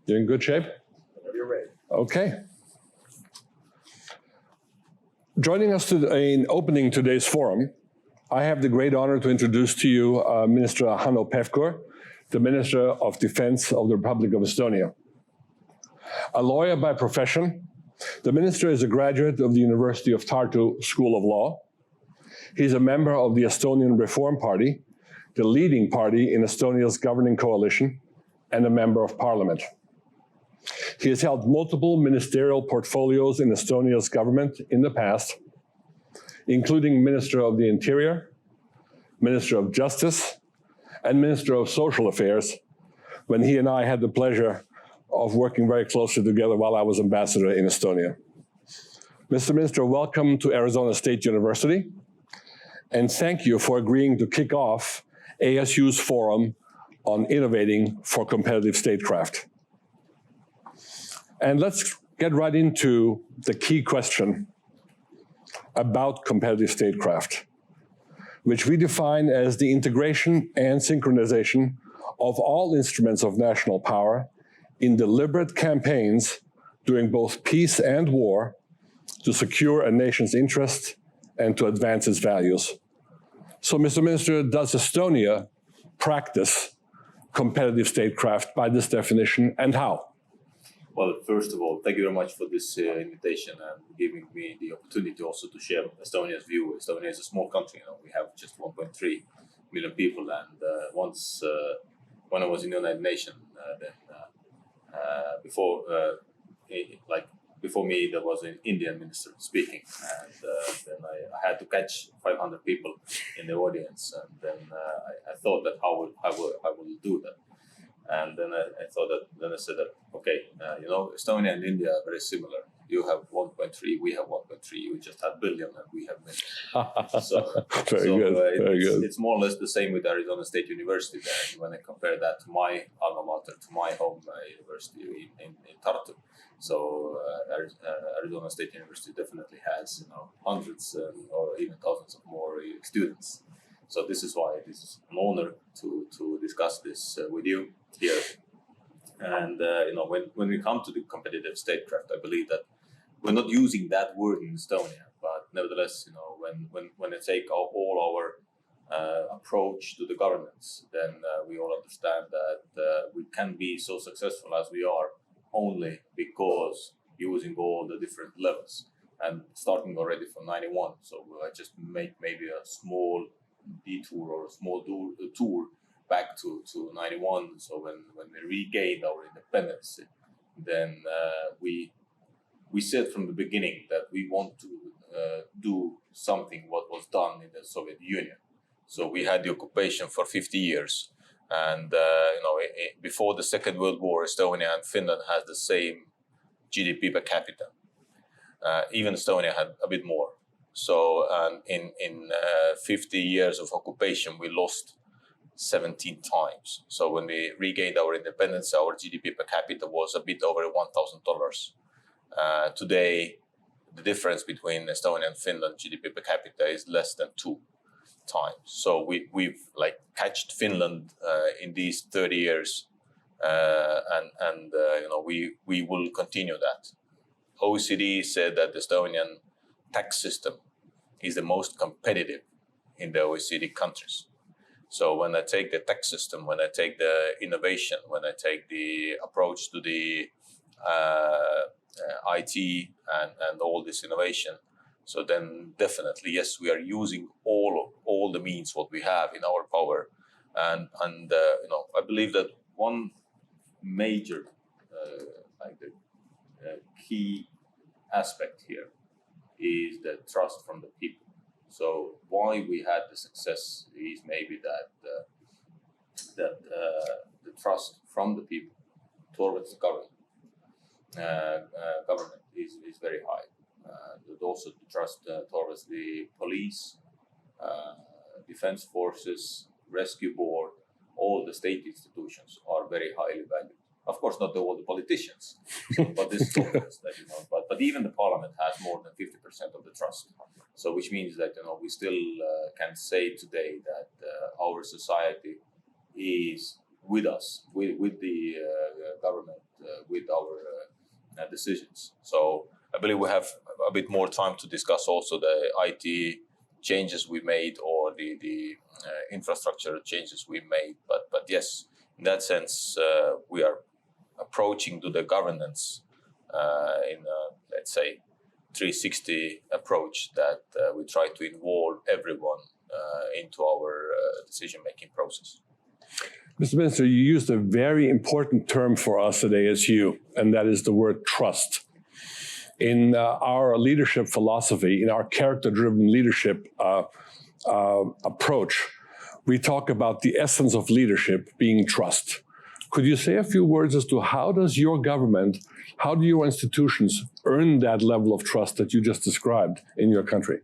You're in good shape? Whenever you're ready. Okay. Joining us in opening today's forum, I have the great honor to introduce to you Minister Hanno Pevkur, the Minister of Defense of the Republic of Estonia. A lawyer by profession, the minister is a graduate of the University of Tartu School of Law. He's a member of the Estonian Reform Party, the leading party in Estonia's governing coalition, and a member of parliament. He has held multiple ministerial portfolios in Estonia's government in the past, including Minister of the Interior, Minister of Justice, and Minister of Social Affairs, when he and I had the pleasure of working very closely together while I was ambassador in Estonia. Mr. Minister, welcome to Arizona State University, and thank you for agreeing to kick off ASU's forum on innovating for competitive statecraft. And let's get right into the key question about competitive statecraft, which we define as the integration and synchronization of all instruments of national power in deliberate campaigns during both peace and war to secure a nation's interest and to advance its values. So, Mr. Minister, does Estonia practice competitive statecraft by this definition, and how? Well, first of all, thank you very much for this invitation and giving me the opportunity also to share Estonia's view. Estonia is a small country, we have just 1.3 million people, and once when I was in the United Nations, before me there was an Indian minister speaking, and then I had to catch 500 people in the audience, and then I thought that how will do that. And then I thought that, then I said that, okay, Estonia and India are very similar. You have 1.3, we have 1.3, you just have billion and we have million. Very good. It's more or less the same with Arizona State University. When I compare that to my alma mater, to my home university in Tartu. So Arizona State University definitely has hundreds or even thousands of more students. So this is why it is an honor to discuss this with you here. And when we come to the competitive statecraft, I believe that we're not using that word in Estonia, but nevertheless, when I take all our approach to the governance, then we all understand that we can be so successful as we are only because using all the different levels and starting already from 91. So I just make maybe a small detour or a small tour back to 91. So when we regained our independence, then we said from the beginning that we want to do something what was done in the Soviet Union. So we had the occupation for 50 years. And before the Second World War, Estonia and Finland had the same GDP per capita. Even Estonia had a bit more. So in 50 years of occupation, we lost 17 times. So when we regained our independence, our GDP per capita was a bit over $1,000. Today, the difference between Estonia and Finland GDP per capita is less than 2 times. So we've catched Finland in these 30 years, and we will continue that. OECD said that the Estonian tax system is the most competitive in the OECD countries. So when I take the tax system, when I take the innovation, when I take the approach to the IT and all this innovation, so then definitely, yes, we are using all the means what we have in our power. And I believe that one major key aspect here is the trust from the people. So why we had the success is maybe that the trust from the people towards the government is very high. Also the trust towards the police, defense forces, rescue board, all the state institutions are very highly valued. Of course, not all the politicians, but this is obvious that but even the parliament has more than 50% of the trust. So, which means that we still can say today that our society is with us, with the government with our decisions. So I believe we have a bit more time to discuss also the IT changes we made or the infrastructure changes we made. But yes, in that sense, we are approaching to the governance in a, let's say, 360 approach that we try to involve everyone into our decision-making process. Mr. Minister, you used a very important term for us at ASU, and that is the word trust. In our leadership philosophy, in our character-driven leadership approach, we talk about the essence of leadership being trust. Could you say a few words as to how does your government, how do your institutions earn that level of trust that you just described in your country?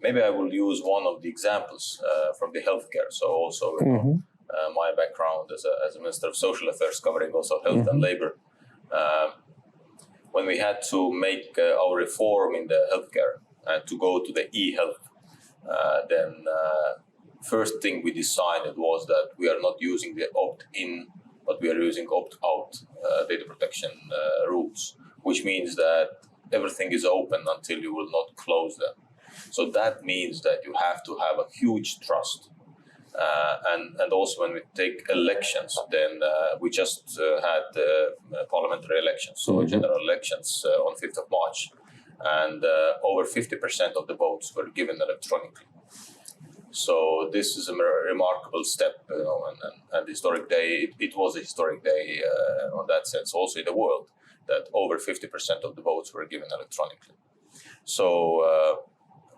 Maybe I will use one of the examples from the healthcare. So also my background as a Minister of Social Affairs, covering also health and labor. When we had to make our reform in the healthcare and to go to the e-health, then first thing we decided was that we are not using the opt-in, but we are using opt-out data protection rules, which means that everything is open until you will not close them. So that means that you have to have a huge trust. And also when we take elections, then we just had parliamentary elections, so general elections on 5th of March. And over 50% of the votes were given electronically. So this is a remarkable step, you know, and historic day, it was a historic day on that sense, also in the world, that over 50% of the votes were given electronically. So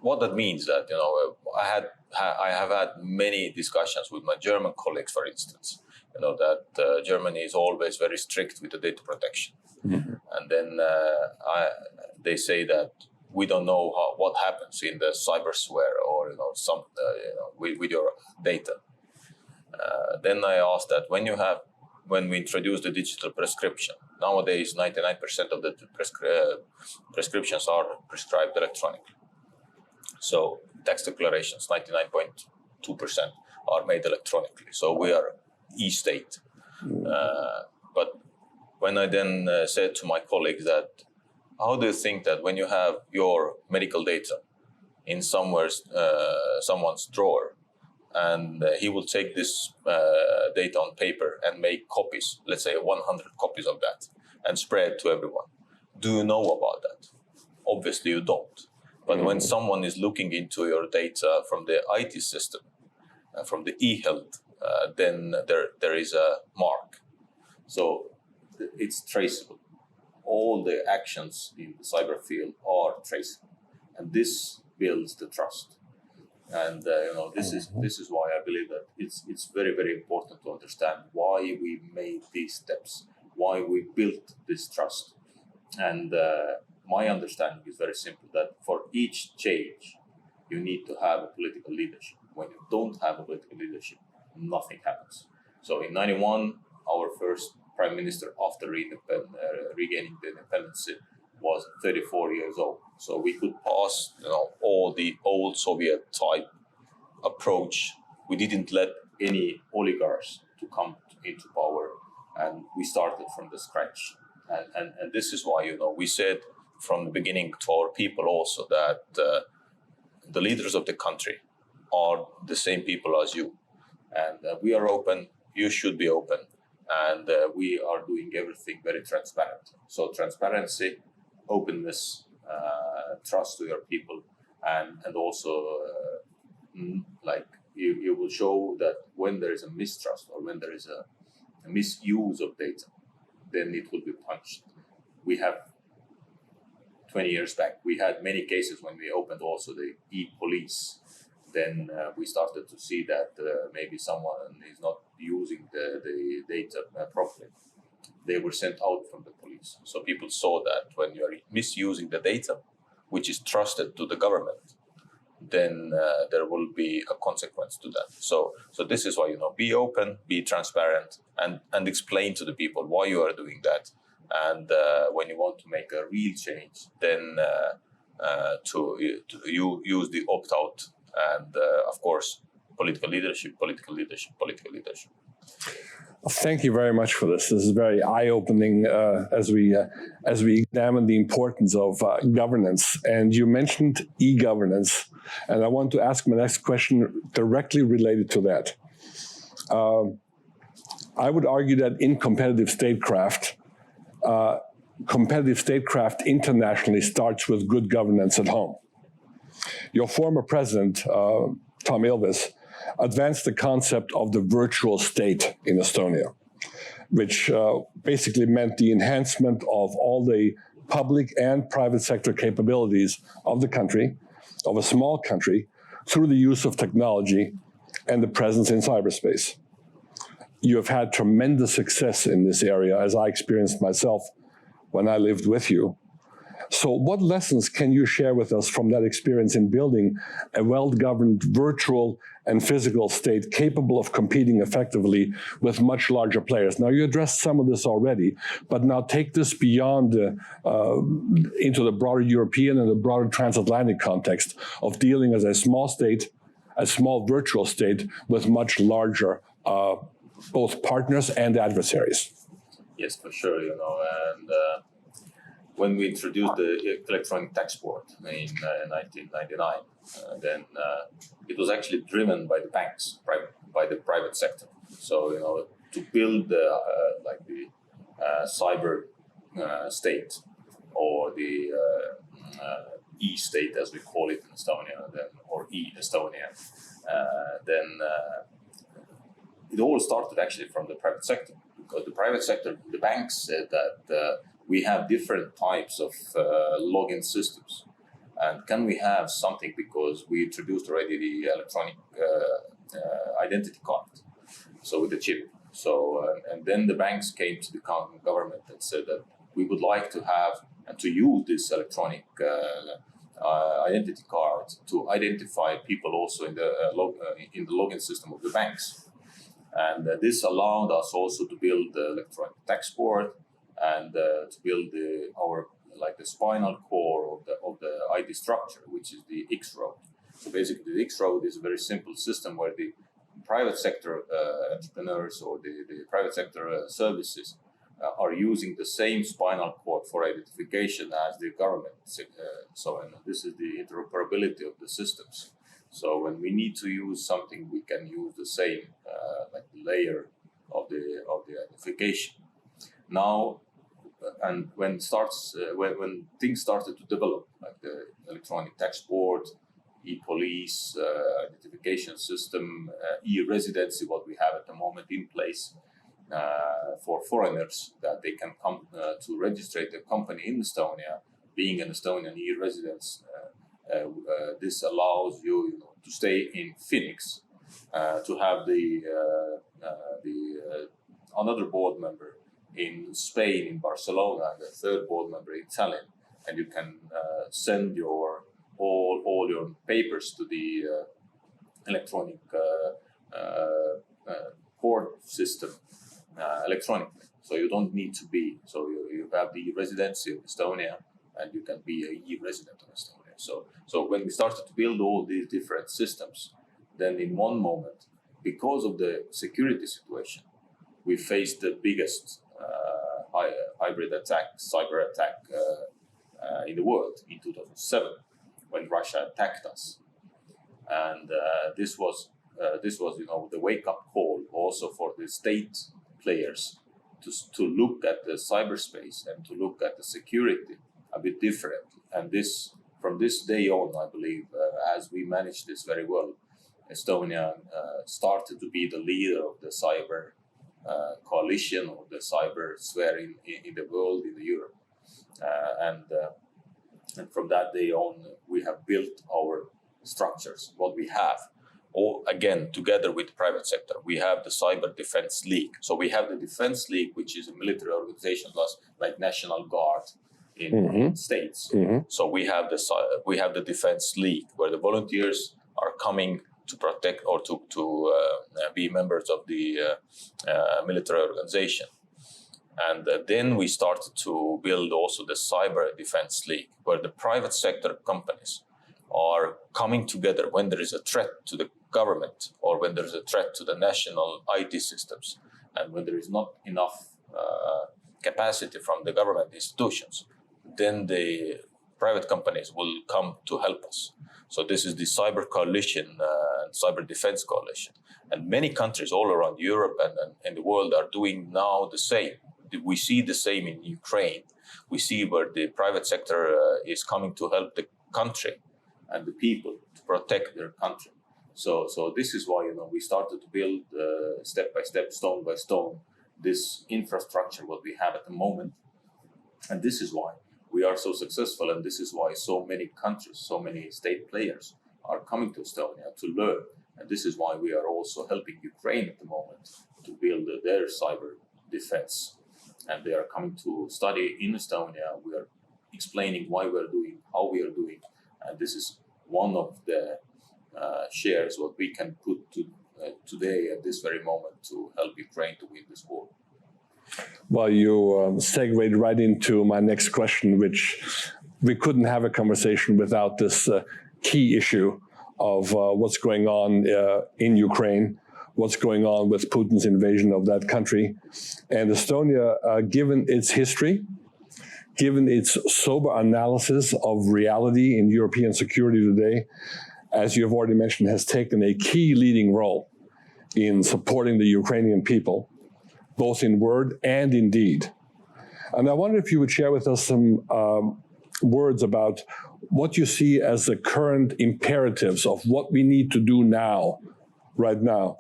what that means that, you know, I have had many discussions with my German colleagues, for instance, you know, that Germany is always very strict with the data protection. And then they say that we don't know what happens in the cybersphere or, you know, some, with your data. Then I asked that when we introduce the digital prescription, nowadays 99% of the prescriptions are prescribed electronically. So tax declarations, 99.2% are made electronically. So we are e-state. But when I then said to my colleagues that, how do you think that when you have your medical data in someone's drawer, and he will take this data on paper and make copies, let's say 100 copies of that, and spread to everyone, do you know about that? Obviously you don't. But when someone is looking into your data from the IT system, from the e-health, then there is a mark. So it's traceable. All the actions in the cyber field are traceable, and this builds the trust. And you know, this is why I believe that it's very, very important to understand why we made these steps, why we built this trust. And my understanding is very simple, that for each change, you need to have a political leadership. When you don't have a political leadership, nothing happens. So in 91, our first prime minister after regaining the independence was 34 years old. So we could pass, you know, all the old Soviet type approach. We didn't let any oligarchs to come into power, and we started from the scratch. And this is why, you know, we said from the beginning to our people also that the leaders of the country are the same people as you. And we are open, you should be open. And we are doing everything very transparent. So transparency, openness, trust to your people, and also like you will show that when there is a mistrust or when there is a misuse of data, then it will be punished. We have 20 years back, we had many cases when we opened also the e-police. Then we started to see that maybe someone is not using the data properly. They were sent out from the police. So people saw that when you are misusing the data, which is trusted to the government, then there will be a consequence to that. So this is why, you know, be open, be transparent, and explain to the people why you are doing that. And when you want to make a real change, then you use the opt-out. And of course, political leadership. Thank you very much for this. This is very eye-opening as we examine the importance of governance. And you mentioned e-governance, and I want to ask my next question directly related to that. I would argue that in competitive statecraft internationally starts with good governance at home. Your former president, Tom Ilves, advanced the concept of the virtual state in Estonia, which basically meant the enhancement of all the public and private sector capabilities of the country, of a small country, through the use of technology and the presence in cyberspace. You have had tremendous success in this area, as I experienced myself when I lived with you. So what lessons can you share with us from that experience in building a well-governed virtual and physical state capable of competing effectively with much larger players? Now, you addressed some of this already, but now take this beyond into the broader European and the broader transatlantic context of dealing as a small state, a small virtual state with much larger both partners and adversaries. Yes, for sure, and when we introduced the electronic tax board in 1999, then it was actually driven by the banks, by the private sector. So, to build the cyber state, or the e-state as we call it in Estonia, or e-Estonia, then it all started actually from the private sector, because the private sector, the banks said that we have different types of login systems, and can we have something, because we introduced already the electronic identity card, so with the chip. So and then the banks came to the government and said that we would like to have and to use this electronic identity card to identify people also in the login system of the banks. And this allowed us also to build the electronic tax board and to build the spinal core of the ID structure, which is the X road. So basically, the X road is a very simple system where the private sector entrepreneurs or the private sector services are using the same spinal cord for identification as the government. And this is the interoperability of the systems. So when we need to use something, we can use the same layer of the identification. Now, and when things started to develop, like the electronic tax board, e-police, identification system, e-residency, what we have at the moment in place for foreigners, that they can come to register their company in Estonia, being an Estonian e-residence. This allows you, to stay in Phoenix, to have the another board member in Spain, in Barcelona, and the third board member in Tallinn, and you can send your all your papers to the electronic court system electronically. So you don't need to be. So you have the residency of Estonia, and you can be a e-resident of Estonia. So when we started to build all these different systems, then in one moment, because of the security situation, we faced the biggest hybrid attack, cyber attack in the world in 2007, when Russia attacked us, and this was the wake-up call also for the state players to look at the cyberspace and to look at the security a bit differently. And from this day on, I believe, as we managed this very well, Estonia started to be the leader of the cyber coalition, or the cyber sphere in the world, in Europe. And from that day on, we have built our structures, what we have. All again, together with private sector, we have the Cyber Defense League. So we have the Defense League, which is a military organization, like National Guard in states. So we have the Defense League, where the volunteers are coming to protect or to be members of the military organization. And then we started to build also the Cyber Defense League, where the private sector companies are coming together when there is a threat to the government or when there is a threat to the national IT systems. And when there is not enough capacity from the government institutions, then the private companies will come to help us. So this is the cyber coalition, cyber defense coalition. And many countries all around Europe and the world are doing now the same. We see the same in Ukraine. We see where the private sector is coming to help the country and the people to protect their country. So this is why we started to build step by step, stone by stone, this infrastructure what we have at the moment. And this is why we are so successful, and this is why so many countries, so many state players are coming to Estonia to learn. And this is why we are also helping Ukraine at the moment to build their cyber defense. And they are coming to study in Estonia. We are explaining why we are doing, how we are doing. And this is one of the shares what we can put to today at this very moment to help Ukraine to win this war. Well, you segued right into my next question, which we couldn't have a conversation without this key issue of what's going on in Ukraine, what's going on with Putin's invasion of that country. And Estonia, given its history, given its sober analysis of reality in European security today, as you have already mentioned, has taken a key leading role in supporting the Ukrainian people, both in word and in deed. And I wonder if you would share with us some words about what you see as the current imperatives of what we need to do now, right now,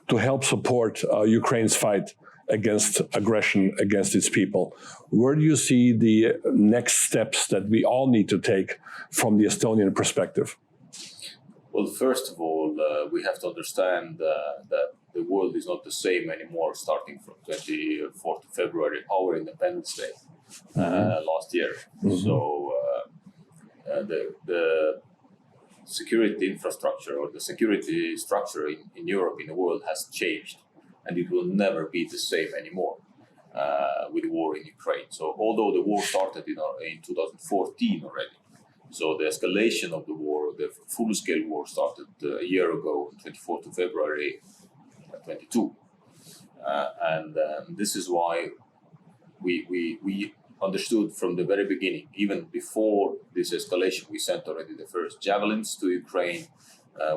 to help support Ukraine's fight against aggression against its people. Where do you see the next steps that we all need to take from the Estonian perspective? Well, first of all, we have to understand that the world is not the same anymore starting from 24th of February, our Independence Day, last year. So the security infrastructure or the security structure in Europe, in the world, has changed, and it will never be the same anymore with the war in Ukraine. So although the war started in 2014 already, so the escalation of the war, the full-scale war, started a year ago, 24th of February 22. And this is why we understood from the very beginning, even before this escalation, we sent already the first javelins to Ukraine,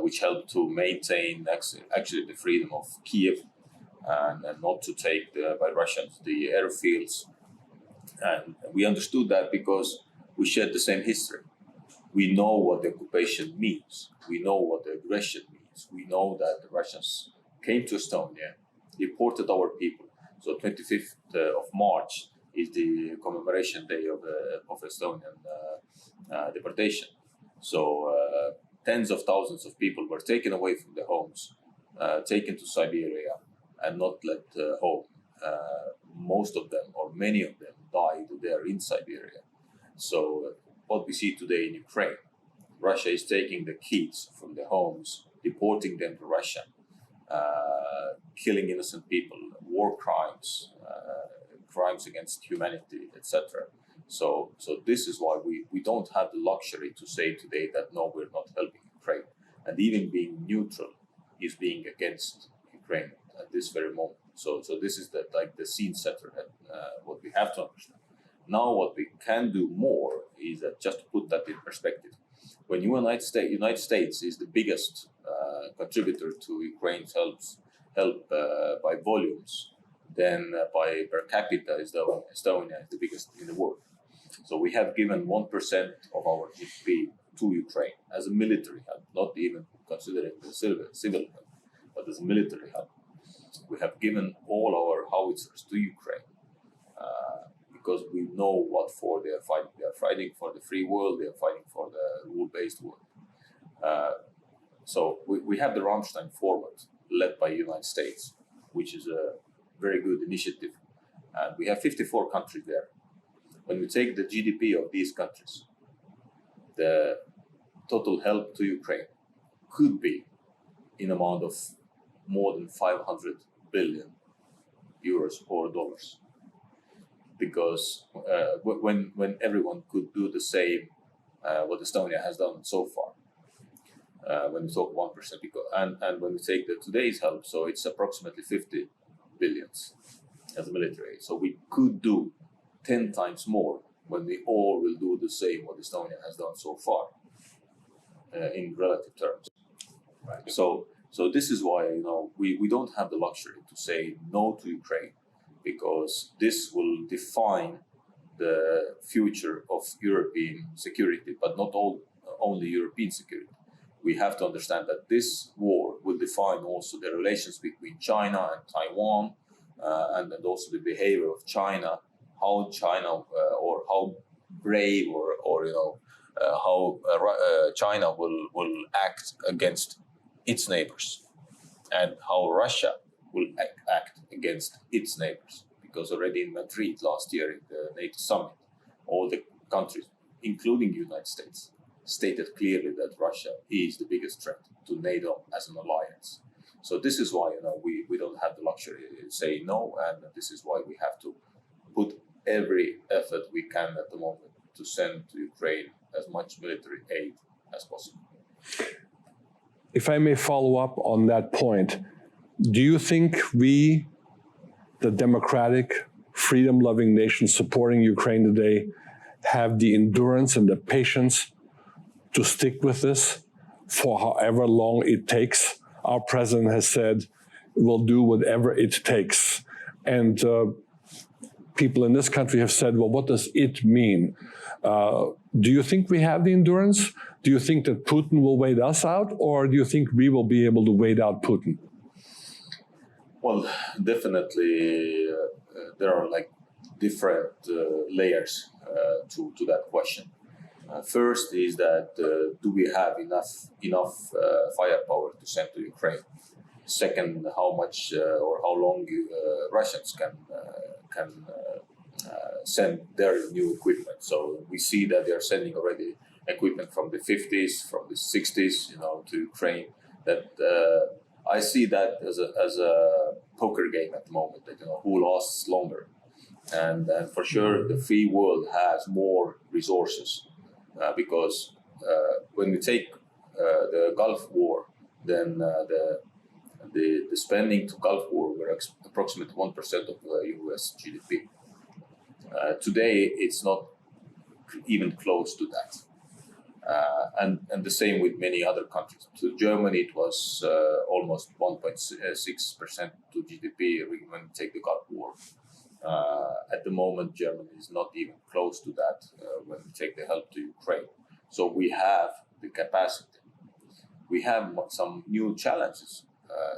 which helped to maintain actually the freedom of Kiev and not to take by Russians the airfields. And we understood that because we shared the same history. We know what the occupation means. We know what the aggression means. We know that the Russians came to Estonia, deported our people. So 25th of March is the commemoration day of Estonian deportation. So tens of thousands of people were taken away from their homes, taken to Siberia, and not let home. Most of them, or many of them, died there in Siberia. So what we see today in Ukraine, Russia is taking the kids from their homes, deporting them to Russia, killing innocent people, war crimes, crimes against humanity, etc. So this is why we don't have the luxury to say today that no, we're not helping Ukraine. And even being neutral is being against Ukraine at this very moment. So this is the scene setter that what we have to understand. Now what we can do more is that just to put that in perspective. When United States is the biggest contributor to Ukraine's help by volumes, then by per capita Estonia is the biggest in the world. So we have given 1% of our GDP to Ukraine as a military help, not even considering the civil help, but as a military help. We have given all our howitzers to Ukraine because we know what for they are fighting. They are fighting for the free world. They are fighting for the rule-based world. So we have the Rammstein format led by the United States, which is a very good initiative. And we have 54 countries there. When we take the GDP of these countries, the total help to Ukraine could be in amount of more than 500 billion euros or dollars. Because when everyone could do the same, what Estonia has done so far, when we talk 1%, and when we take today's help, so it's approximately 50 billions as a military aid. So we could do 10 times more when we all will do the same what Estonia has done so far in relative terms. Right. So this is why we don't have the luxury to say no to Ukraine, because this will define the future of European security, but not only European security. We have to understand that this war will define also the relations between China and Taiwan, and also the behavior of China, how China or how brave or how China will act against its neighbors, and how Russia will act against its neighbors. Because already in Madrid last year in the NATO summit, all the countries, including the United States, stated clearly that Russia is the biggest threat to NATO as an alliance. So this is why we don't have the luxury to say no, and this is why we have to put every effort we can at the moment to send to Ukraine as much military aid as possible. If I may follow up on that point, do you think we, the democratic, freedom-loving nations supporting Ukraine today, have the endurance and the patience to stick with this for however long it takes? Our president has said we'll do whatever it takes. And people in this country have said, well, what does it mean? Do you think we have the endurance? Do you think that Putin will wait us out? Or do you think we will be able to wait out Putin? Well, definitely there are different layers to that question. First is that do we have enough firepower to send to Ukraine? Second, how much or how long Russians can send their new equipment. So we see that they are sending already equipment from the 50s, from the 60s, to Ukraine. That I see that as a poker game at the moment. That who lasts longer, and for sure the free world has more resources because when we take the Gulf War, then the spending to Gulf War were approximately 1% of U.S. GDP. Today, it's not even close to that. And the same with many other countries. To Germany, it was almost 1.6% to GDP when we take the Gulf War. At the moment, Germany is not even close to that when we take the help to Ukraine. So we have the capacity. We have some new challenges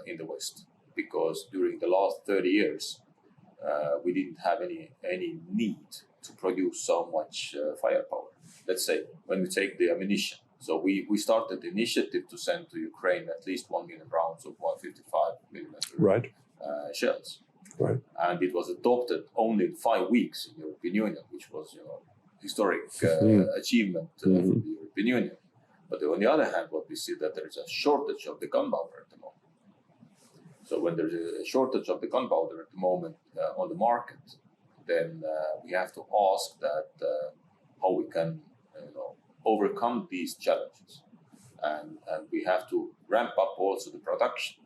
in the West, because during the last 30 years, we didn't have any need to produce so much firepower. Let's say when we take the ammunition. So we started the initiative to send to Ukraine at least 1 million rounds of 155 millimeter shells. Right. And it was adopted only in 5 weeks in the European Union, which was historic achievement for the European Union. But on the other hand, what we see that there is a shortage of the gunpowder at the moment. So when there's a shortage of the gunpowder at the moment on the market, then we have to ask that how we can overcome these challenges. And we have to ramp up also the production.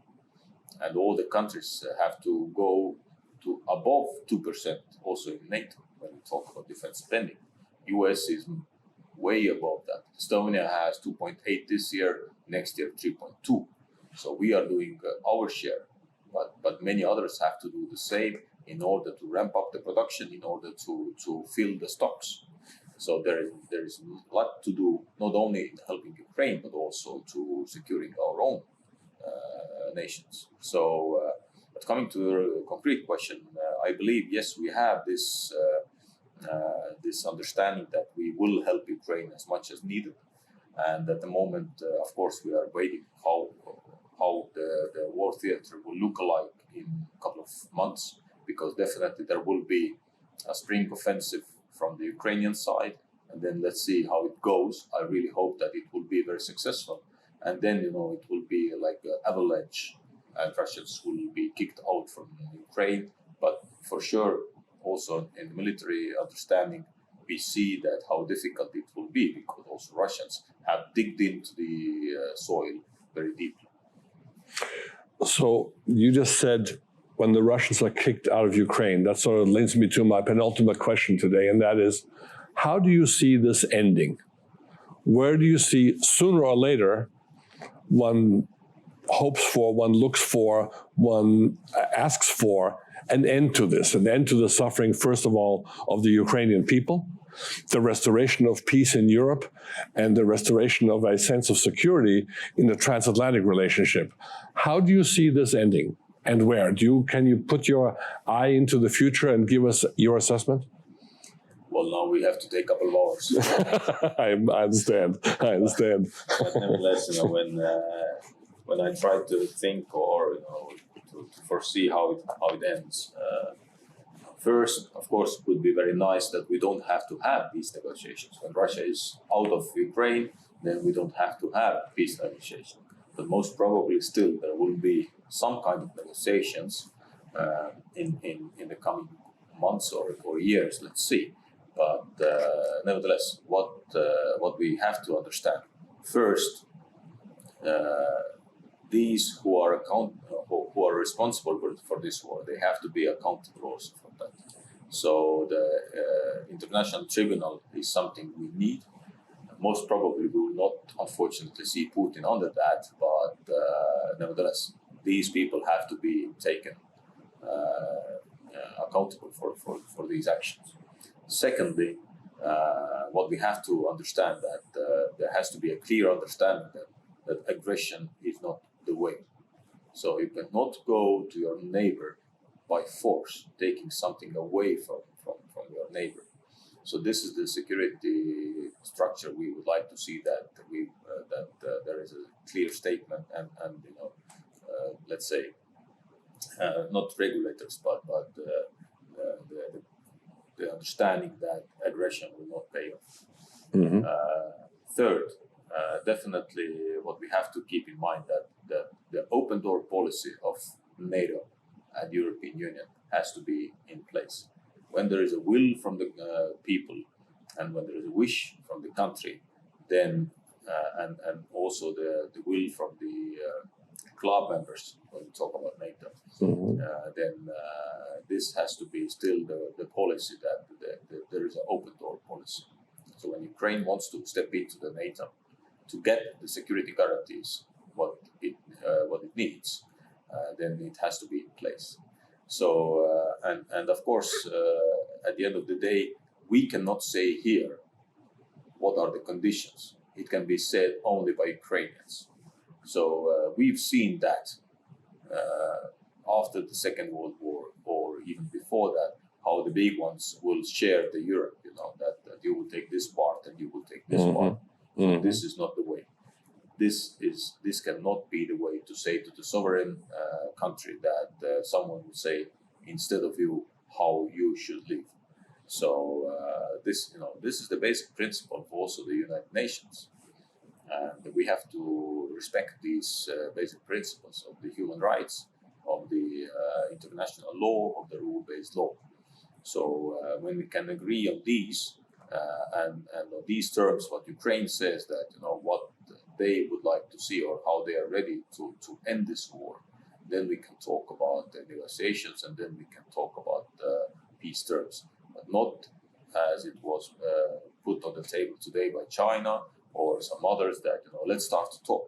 And all the countries have to go to above 2% also in NATO when we talk about defense spending. US is way above that. Estonia has 2.8 this year, next year 3.2. So we are doing our share, but many others have to do the same in order to ramp up the production, in order to fill the stocks. So there is a lot to do, not only in helping Ukraine, but also to securing our own nations. So, but coming to the concrete question, I believe, yes, we have this understanding that we will help Ukraine as much as needed. And at the moment, of course, we are waiting how the war theater will look like in a couple of months, because definitely there will be a spring offensive from the Ukrainian side, and then let's see how it goes. I really hope that it will be very successful, and then it will be like an avalanche, and Russians will be kicked out from Ukraine. But for sure, also in the military understanding, we see that how difficult it will be, because also Russians have digged into the soil very deeply. So you just said when the Russians are kicked out of Ukraine, that sort of leads me to my penultimate question today, and that is, how do you see this ending? Where do you see, sooner or later, one hopes for, one looks for, one asks for an end to this, an end to the suffering, first of all, of the Ukrainian people, the restoration of peace in Europe, and the restoration of a sense of security in the transatlantic relationship. How do you see this ending, and where? Can you put your eye into the future and give us your assessment? Well, now we have to take a couple of hours. I understand. But nevertheless, when I try to think or to foresee how it ends, first, of course, it would be very nice that we don't have to have these negotiations. When Russia is out of Ukraine, then we don't have to have peace negotiations. But most probably, still, there will be some kind of negotiations in the coming months or years. Let's see. But nevertheless, what we have to understand first, these who are responsible for this war, they have to be accountable also for that. So the international tribunal is something we need. Most probably, we will not, unfortunately, see Putin under that. But nevertheless, these people have to be taken accountable for these actions. Secondly, what we have to understand that there has to be a clear understanding that aggression is not the way. So you cannot go to your neighbor by force, taking something away from your neighbor. So this is the security structure we would like to see, that there is a clear statement and let's say not regulators but the understanding that aggression will not pay off. Mm-hmm. Third, definitely what we have to keep in mind that the open door policy of NATO and European Union has to be in place. When there is a will from the people and when there is a wish from the country, then and also the will from the club members when we talk about NATO, mm-hmm. Then this has to be still the policy that there is an open door policy. So when Ukraine wants to step into the NATO to get the security guarantees, what it needs, then it has to be in place. So and of course, at the end of the day, we cannot say here what are the conditions. It can be said only by Ukrainians. So we've seen that after the Second World War, or even before that, how the big ones will share the Europe. That you will take this part and you will take this mm-hmm. part. So mm-hmm. This is not the way. This cannot be the way to say to the sovereign country that someone will say instead of you how you should live. So this is the basic principle of also the United Nations. And we have to respect these basic principles of the human rights, of the international law, of the rule-based law. So when we can agree on these and on these terms, what Ukraine says that what they would like to see or how they are ready to end this war, then we can talk about the negotiations and then we can talk about peace terms, but not as it was put on the table today by China or some others that, let's start to talk.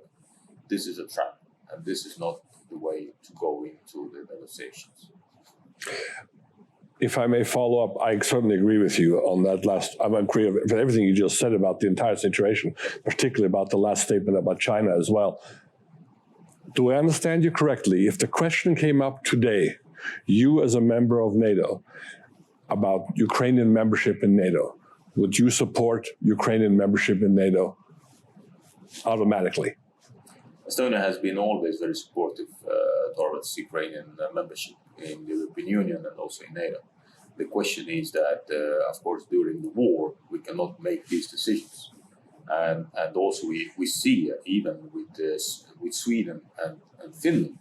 This is a trap, and this is not the way to go into the negotiations. If I may follow up, I certainly agree with you on that last. I'm agree with everything you just said about the entire situation, particularly about the last statement about China as well. Do I understand you correctly? If the question came up today, you as a member of NATO, about Ukrainian membership in NATO, would you support Ukrainian membership in NATO automatically? Estonia has been always very supportive towards Ukrainian membership in the European Union and also in NATO. The question is that, of course, during the war, we cannot make these decisions. And also we see, even with Sweden and Finland,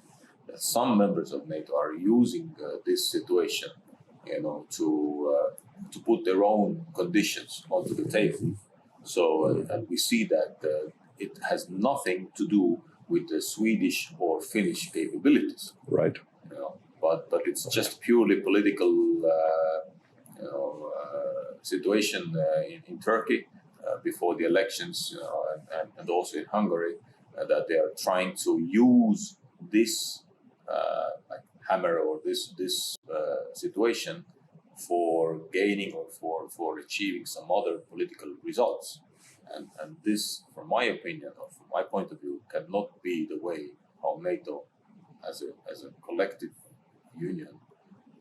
that some members of NATO are using this situation to put their own conditions onto the table. So, and we see that it has nothing to do with the Swedish or Finnish capabilities. Right. but it's just purely political situation in Turkey before the elections, and also in Hungary, that they are trying to use this like hammer or this situation for gaining or for achieving some other political results. And this, from my opinion, or from my point of view, cannot be the way how NATO as a collective union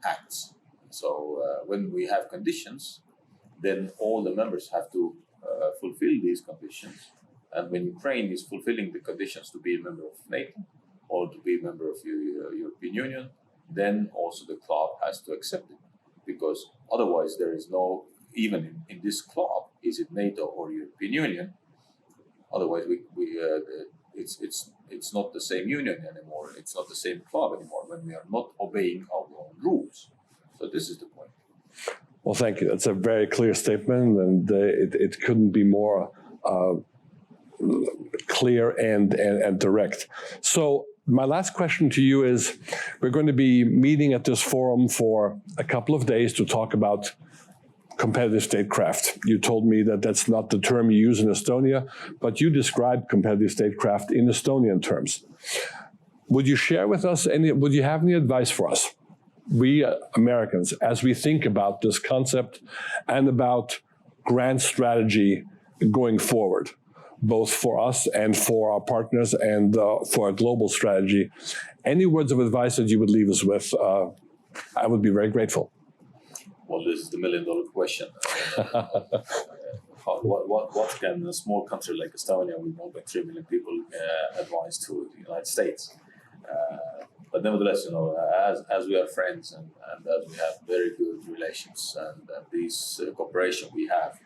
acts. So when we have conditions, then all the members have to fulfill these conditions. And when Ukraine is fulfilling the conditions to be a member of NATO or to be a member of the European Union, then also the club has to accept it. Because otherwise there is no, even in this club, is it NATO or European Union? Otherwise it's not the same union anymore. It's not the same club anymore when we are not obeying our own rules. So this is the point. Well, thank you. That's a very clear statement, and it couldn't be more clear and direct. So my last question to you is, we're going to be meeting at this forum for a couple of days to talk about competitive statecraft. You told me that that's not the term you use in Estonia, but you described competitive statecraft in Estonian terms. Would you share with us would you have any advice for us, we Americans, as we think about this concept and about grand strategy going forward, both for us and for our partners and for a global strategy? Any words of advice that you would leave us with, I would be very grateful. Well, this is the million-dollar question. What can a small country like Estonia with 1.3 million people advise to the United States? But nevertheless, as we are friends and as we have very good relations and this cooperation we have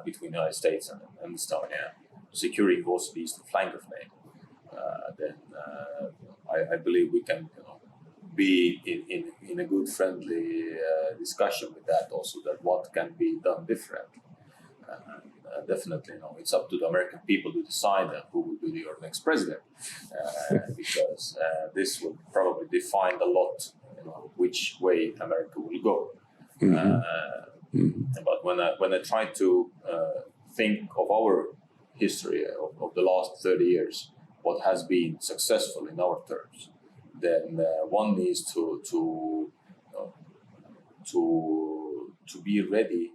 between the United States and Estonia, securing also the eastern flank of NATO, then I believe we can be in a good, friendly discussion with that also, that what can be done different. Definitely, it's up to the American people to decide who will be your next president, because this will probably define a lot, which way America will go. But when I try to think of our history of the last 30 years, what has been successful in our terms, then one needs to be ready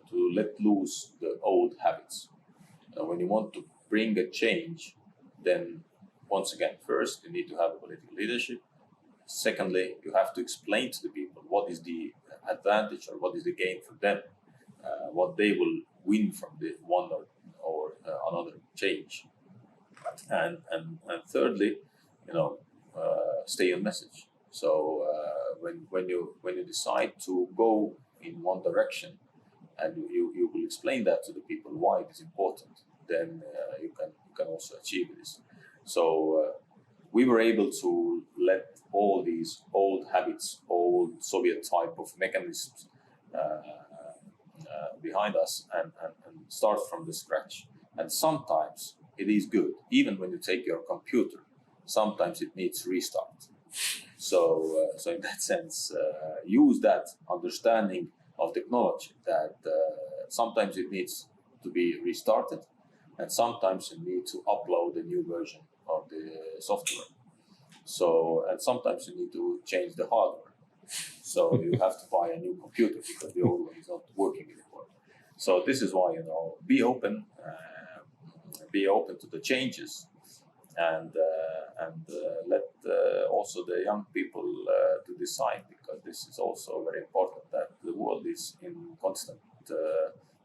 to let loose the old habits. When you want to bring a change, then once again, first you need to have a political leadership. Secondly, you have to explain to the people what is the advantage or what is the gain for them, what they will win from the one or another change. And thirdly, stay on message. So when you decide to go in one direction, and you will explain that to the people why it is important, then you can also achieve this. So we were able to let all these old habits, old Soviet type of mechanisms behind us and start from the scratch. And sometimes it is good, even when you take your computer, sometimes it needs restart. So in that sense, use that understanding of technology, that sometimes it needs to be restarted, and sometimes you need to upload a new version of the software. So, and sometimes you need to change the hardware. So you have to buy a new computer because the old one is not working anymore. So this is why, be open to the changes, and let also the young people to decide, because this is also very important, that the world is in constant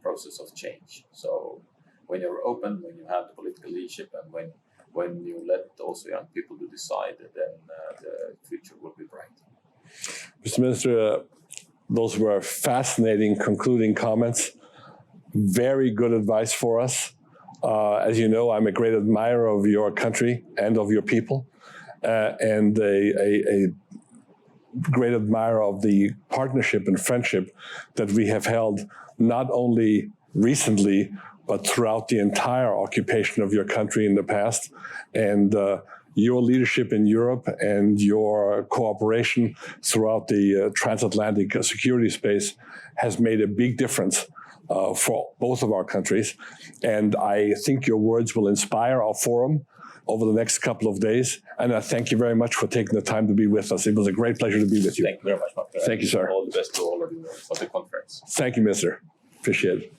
process of change. So when you're open, when you have the political leadership, and when you let also young people to decide, then the future will be bright. Mr. Minister, those were fascinating concluding comments. Very good advice for us. As you know, I'm a great admirer of your country and of your people, and a great admirer of the partnership and friendship that we have held, not only recently, but throughout the entire occupation of your country in the past. And Your leadership in Europe and your cooperation throughout the transatlantic security space has made a big difference for both of our countries. And I think your words will inspire our forum over the next couple of days. And I thank you very much for taking the time to be with us. It was a great pleasure to be with you. Thank you very much, Mark. Thank you, sir. All the best to all of you for the conference. Thank you, mister. Appreciate it.